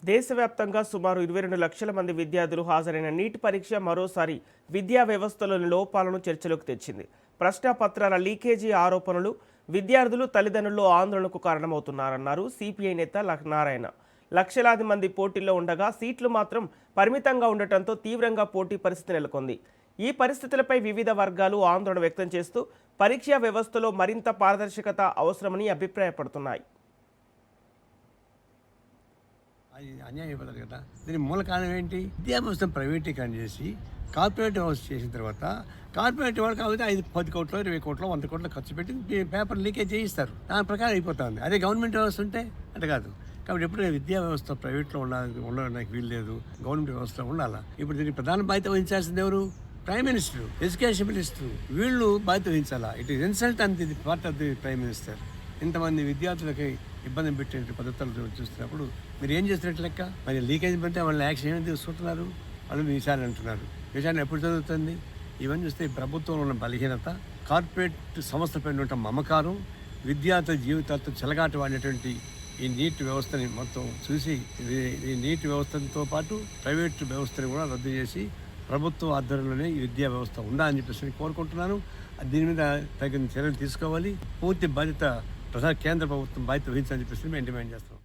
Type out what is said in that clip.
దేశవ్యాప్తంగా సుమారు 22 లక్షల మంది విద్యార్థులు హాజరైన నీట్ పరీక్ష మరోసారి విద్యా వ్యవస్థలోని లోపాలను చర్చలోకి తెచ్చింది. ప్రశ్నపత్రాల లీకేజీ ఆరోపణలు విద్యార్థులు తల్లిదండ్రులు ఆందోళనకు కారణమవుతున్నారన్నారు సిపిఐ నేత నారాయణ. లక్షలాది మంది పోటీల్లో ఉండగా సీట్లు మాత్రం పరిమితంగా ఉండటంతో తీవ్రంగా పోటీ పరిస్థితి నెలకొంది. ఈ పరిస్థితులపై వివిధ వర్గాలు ఆందోళన వ్యక్తం చేస్తూ పరీక్షా వ్యవస్థలో మరింత పారదర్శకత అవసరమని అభిప్రాయపడుతున్నాయి. అది అన్యాయం ఇవ్వలేదు కదా. దీని మూల కారణం ఏంటి? విద్యా వ్యవస్థను ప్రైవేటీకరణ చేసి కార్పొరేట్ వ్యవస్థ చేసిన తర్వాత కార్పొరేట్ వాళ్ళు కాబట్టి 10 కోట్లు 20 కోట్లు 100 కోట్లు ఖర్చు పెట్టి పేపర్ లీకేజ్ చేయిస్తారు. దాని ప్రకారం అయిపోతుంది. అదే గవర్నమెంట్ వ్యవస్థ ఉంటే అంటే కాదు. కాబట్టి ఎప్పుడు విద్యా వ్యవస్థ ప్రైవేట్లో ఉండడానికి వీలు లేదు, గవర్నమెంట్ వ్యవస్థలో ఉండాలా. ఇప్పుడు దీనికి ప్రధాన బాధ్యత వహించాల్సింది ఎవరు? Prime minister, education minister. వీళ్ళు బాధ్యత వహించాలా. ఇట్ ఈస్ ఇన్సల్ట్ అండ్ ఇది part of the prime minister. ఇంతమంది విద్యార్థులకి ఇబ్బంది పెట్టే పద్ధతులు చూస్తున్నప్పుడు మీరు ఏం చేస్తున్నట్టు లెక్క? మరి లీకేజ్ పెడితే వాళ్ళని యాక్షన్ ఏమైనా తీసుకుంటున్నారు? వాళ్ళు విషయాన్ని అంటున్నారు. విషయాన్ని ఎప్పుడు చదువుతుంది? ఇవన్నీ చూస్తే ప్రభుత్వంలో ఉన్న బలహీనత, కార్పొరేట్ సంస్థ పైన ఉన్న మమకారం, విద్యార్థుల జీవితాలతో చెలగాట వాడినటువంటి ఈ నీట్ వ్యవస్థని మొత్తం చూసి ఈ నీట్ వ్యవస్థతో పాటు ప్రైవేట్ వ్యవస్థని కూడా రద్దు చేసి ప్రభుత్వ ఆధ్వర్యంలోనే ఈ విద్యా వ్యవస్థ ఉండాలని చెప్పేసి కోరుకుంటున్నాను. దీని మీద తగిన చర్యలు తీసుకోవాలి. పూర్తి బాధ్యత కేంద్ర ప్రభుత్వం బాధ్యత వహించాలని చెప్పేసి మేము డిమాండ్ చేస్తాం.